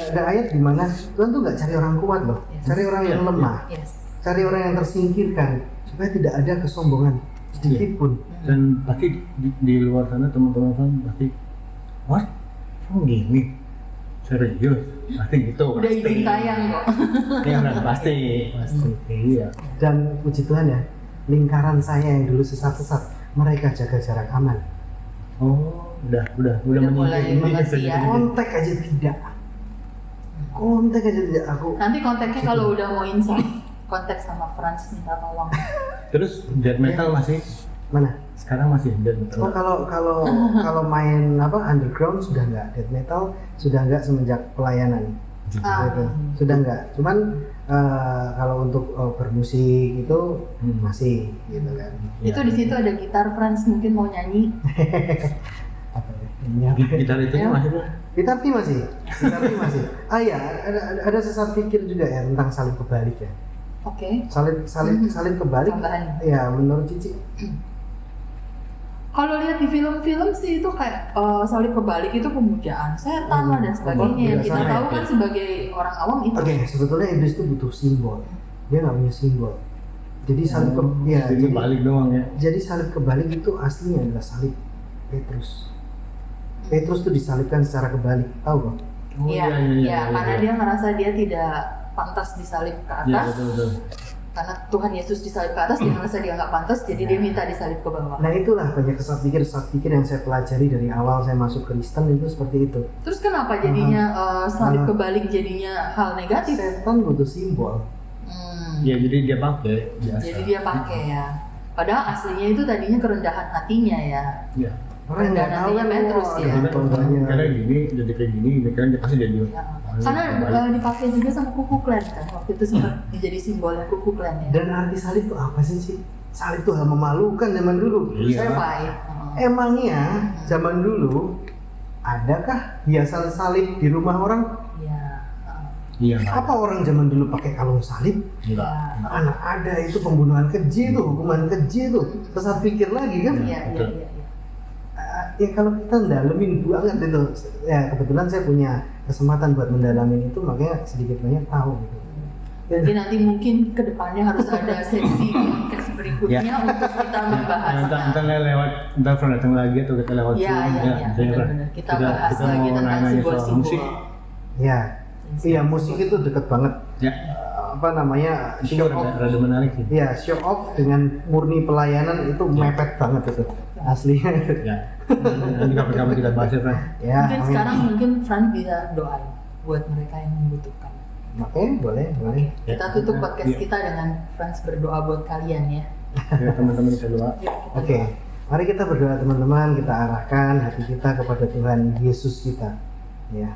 S2: ada ayat di mana Tuhan tuh nggak cari orang kuat loh,
S3: Yes.
S2: cari orang yang lemah,
S3: Yes.
S2: cari orang yang tersingkirkan supaya tidak ada kesombongan sedikit pun.
S4: Dan pasti di luar sana teman-teman kan pasti, what? Kok gini? Serius? Pasti gitu.
S3: Udah izin tayang kok.
S4: Iya kan? Pasti. Iya.
S2: Dan puji Tuhan ya, lingkaran saya yang dulu sesat-sesat, mereka jaga jarak aman.
S4: Oh, udah
S3: mulai mengerti ya.
S2: Kontak aja tidak. Kontak aja tidak. Aku
S3: Nanti kontaknya kalau udah mau insight, kontak sama Frans minta tolong.
S4: Terus death metal masih?
S2: mana?
S4: Sekarang masih death
S2: Oh,
S4: metal.
S2: kalau main apa underground sudah nggak, death metal sudah nggak semenjak pelayanan. Gitu. Sudah nggak. Cuman kalau untuk bermusik itu masih gitu kan.
S3: Itu di situ ada gitar, Frans mungkin mau nyanyi.
S2: Apa ya? Ini apa?
S4: Gitar itu masih tuh.
S2: Gitar P masih. Gitar P masih. Ah ya, ada sesat pikir juga ya tentang salib kebalik ya.
S3: Oke.
S2: Salib kebalik.
S3: Tambahan.
S2: Ya, menurut Cici.
S3: Kalau lihat di film-film sih itu kayak salib kebalik itu pemujaan setan lah dan sebagainya. Yang kita
S2: biasanya.
S3: tahu kan sebagai orang awam itu.
S2: Oke, sebetulnya iblis itu butuh simbol. Dia nggak punya simbol. Jadi salib ya,
S4: Jadi balik doang ya.
S2: jadi salib kebalik itu aslinya adalah salib Petrus. Petrus tuh disalibkan secara kebalik, tahu kok?
S4: Oh,
S3: Iya, karena dia ngerasa dia tidak pantas disalib ke
S4: Iya,
S3: atas.
S4: betul.
S3: Karena Tuhan Yesus disalib ke atas, dia ngerasa dia nggak pantas, jadi dia minta disalib ke bawah.
S2: Nah itulah banyak sesat pikir yang saya pelajari dari awal saya masuk Kristen itu seperti itu.
S3: Terus kenapa jadinya salib kebalik jadinya hal negatif?
S2: Setan butuh simbol.
S4: Ya jadi dia pakai biasa.
S3: Jadi dia pakai ya. Padahal aslinya itu tadinya kerendahan hatinya ya.
S4: Iya.
S2: Orang yang nggak tahu kan
S3: Petrus
S2: wah,
S3: ya.
S2: ada contohnya.
S4: Karena gini, jadi kayak gini, kan dia pasti jadi.
S3: Ya. Karena dipakai juga sama kuku klan kan. Waktu itu sempat jadi simbolnya kuku klan ya.
S2: Dan arti salib itu apa sih? Salib itu hal memalukan zaman dulu.
S4: Iya.
S2: Saya
S3: Fight.
S2: emangnya zaman dulu adakah hiasan salib di rumah orang?
S3: Iya.
S4: Iya.
S2: Apa orang zaman dulu pakai kalung salib?
S4: Enggak.
S2: Anak ada itu pembunuhan keji tuh, hukuman keji tuh. Sesat pikir lagi kan?
S3: Iya.
S2: Ya kalau kita mendalamin banget itu, ya kebetulan saya punya kesempatan buat mendalamin itu, makanya sedikit banyak tahu gitu.
S3: Jadi nanti mungkin kedepannya harus ada sesi podcast berikutnya untuk kita membahasnya.
S4: Entar lewat, entar Fran datang lagi atau kita lewat
S3: Iya, benar-benar. Kita bahas lagi
S4: mau
S3: tentang
S4: nanya soal
S3: simbol-simbol.
S4: musik.
S2: Ya, iya musik itu deket banget.
S4: Ya,
S2: Apa namanya,
S4: itu
S2: show off.
S4: rada menarik sih.
S2: Iya, show off dengan murni pelayanan itu mepet banget itu, aslinya.
S4: Ya. Nanti kapan-kapan kita bahas ya, Fran.
S2: Ya,
S3: Mungkin
S2: amin.
S3: sekarang mungkin Fran bisa doain buat mereka yang membutuhkan.
S2: Oke, boleh.
S3: Kita tutup podcast
S4: Iya.
S3: kita dengan Frans berdoa buat kalian ya.
S4: Ya, teman-teman kita doa.
S3: Yuk, kita
S2: Oke,
S3: doa.
S2: mari kita berdoa teman-teman, kita arahkan hati kita kepada Tuhan Yesus kita. Ya.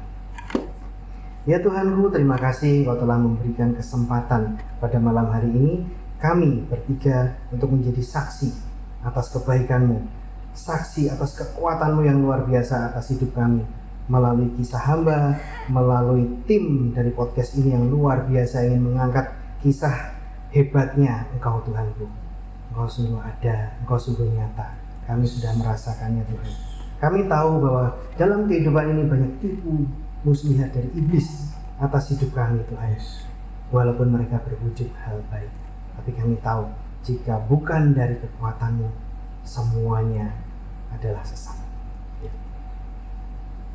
S2: Ya Tuhanku, terima kasih Kau telah memberikan kesempatan pada malam hari ini kami bertiga untuk menjadi saksi atas kebaikan-Mu, saksi atas kekuatan-Mu yang luar biasa atas hidup kami, melalui kisah hamba, melalui tim dari podcast ini yang luar biasa ingin mengangkat kisah hebatnya Engkau Tuhanku. Engkau sungguh ada, Engkau sungguh nyata. Kami sudah merasakannya Tuhan. Kami tahu bahwa dalam kehidupan ini banyak tipu muslihat dari iblis atas hidup kami Tuhan. Walaupun mereka berwujud hal baik, tapi kami tahu jika bukan dari kekuatan-Mu, semuanya adalah sesat.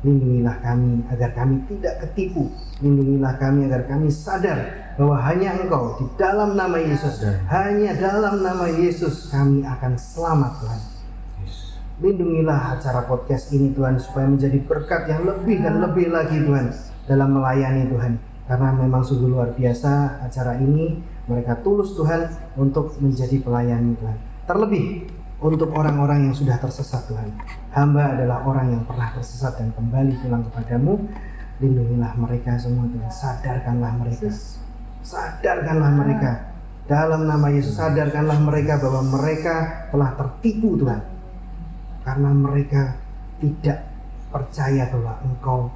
S2: Lindungilah kami agar kami tidak ketipu. Lindungilah kami agar kami sadar bahwa hanya Engkau, di dalam nama Yesus, hanya dalam nama Yesus kami akan selamat Tuhan. Lindungilah acara podcast ini Tuhan, supaya menjadi berkat yang lebih dan lebih lagi Tuhan dalam melayani Tuhan. Karena memang sungguh luar biasa acara ini, mereka tulus Tuhan untuk menjadi pelayan Tuhan. Terlebih untuk orang-orang yang sudah tersesat Tuhan. Hamba adalah orang yang pernah tersesat dan kembali pulang kepadamu. Lindungilah mereka semua Tuhan, sadarkanlah mereka. Sadarkanlah mereka. Dalam nama Yesus, sadarkanlah mereka bahwa mereka telah tertipu Tuhan. Karena mereka tidak percaya bahwa Engkau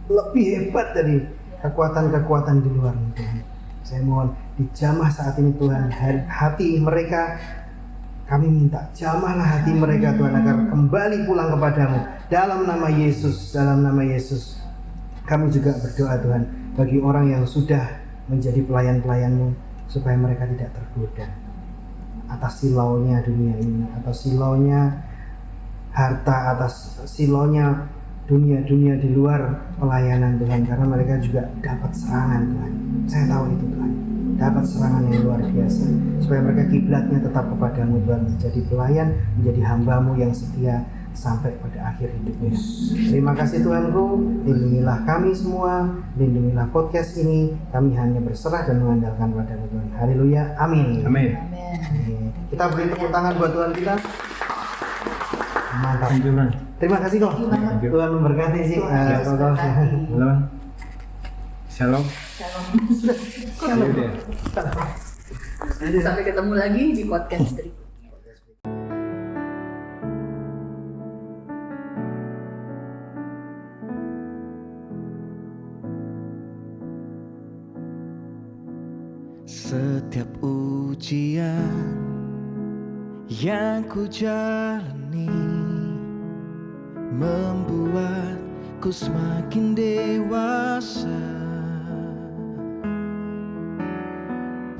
S2: lebih hebat dari kekuatan-kekuatan di luar Tuhan. Saya mohon dijamah saat ini Tuhan hati mereka. Kami minta jamahlah hati mereka Tuhan agar kembali pulang kepadamu dalam nama Yesus, dalam nama Yesus. Kami juga berdoa Tuhan bagi orang yang sudah menjadi pelayan-pelayan-Mu supaya mereka tidak tergoda atas silaunya dunia ini, atas silaunya harta, atas silaunya dunia-dunia di luar pelayanan Tuhan, karena mereka juga dapat serangan Tuhan. Saya tahu itu Tuhan, dapat serangan yang luar biasa, supaya mereka kiblatnya tetap kepadamu Tuhan, menjadi pelayan, menjadi hamba-Mu yang setia sampai pada akhir hidupnya. Terima kasih Tuhanku, lindungilah kami semua, lindungilah podcast ini. Kami hanya berserah dan mengandalkan padamu Tuhan. Haleluya, amin.
S4: Amin.
S2: Kita beri tepuk tangan buat Tuhan kita. Mantap. Terima kasih kok. Tuhan memberkati sih.
S4: Halo. Shalom.
S3: Shalom. Sampai ketemu lagi di podcast berikutnya.
S1: Setiap ujian yang ku jalani membuatku semakin dewasa.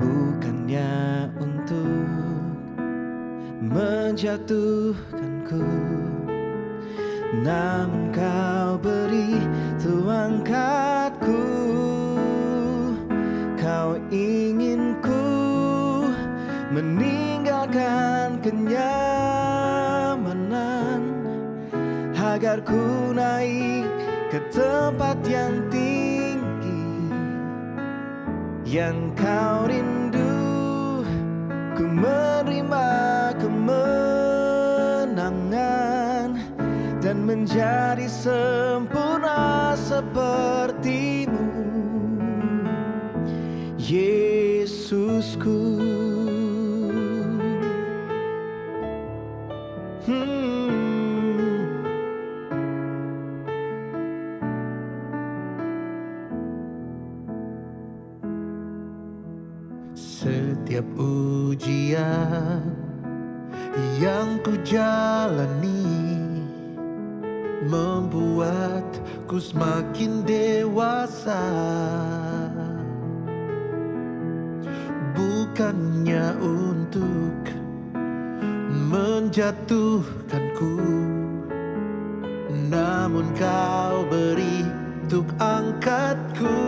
S1: Bukannya untuk menjatuhkanku, namun Kau beri tuang angkatku. Kau ingin ku meninggalkan kenyamanan agar ku naik ke tempat yang tinggi yang Kau rindu. Ku menerima kemenangan dan menjadi sempurna seperti-Mu, Yesusku. Setiap ujian yang ku jalani membuatku semakin dewasa. Bukannya untuk menjatuhkanku, namun Kau beri untuk angkatku.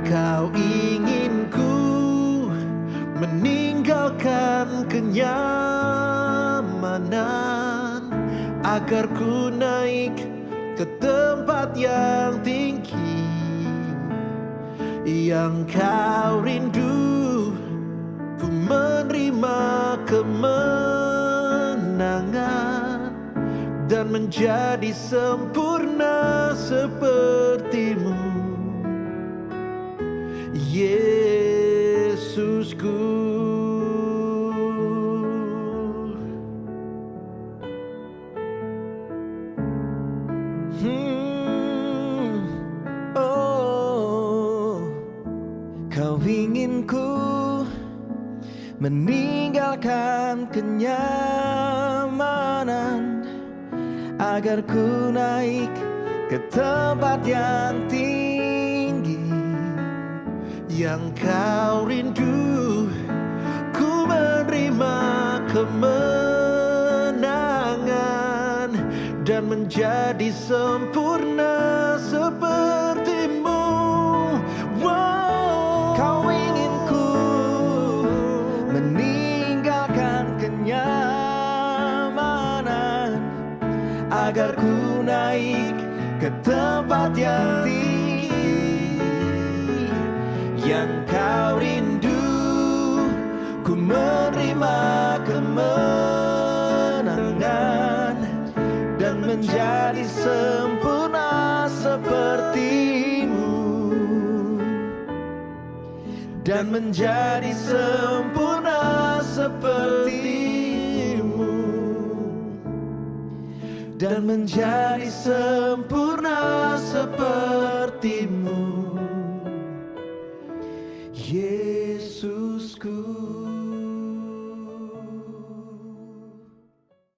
S1: Kau ingin ku meninggalkan kenyamanan agar ku naik ke tempat yang tinggi yang Kau rindu. Ku menerima kemenangan dan menjadi sempurna seperti-Mu, Yesusku. Kau ingin ku meninggalkan kenyamanan agar ku naik ke tempat yang tinggi yang Kau rindu. Ku menerima kemenangan dan menjadi sempurna seperti-Mu. Kau ingin ku meninggalkan kenyamanan agar ku naik ke tempat yang tinggi yang Kau rindu. Ku menerima kemenangan dan menjadi sempurna seperti-Mu, dan menjadi sempurna seperti-Mu, dan menjadi sempurna sepertimu, Yesusku.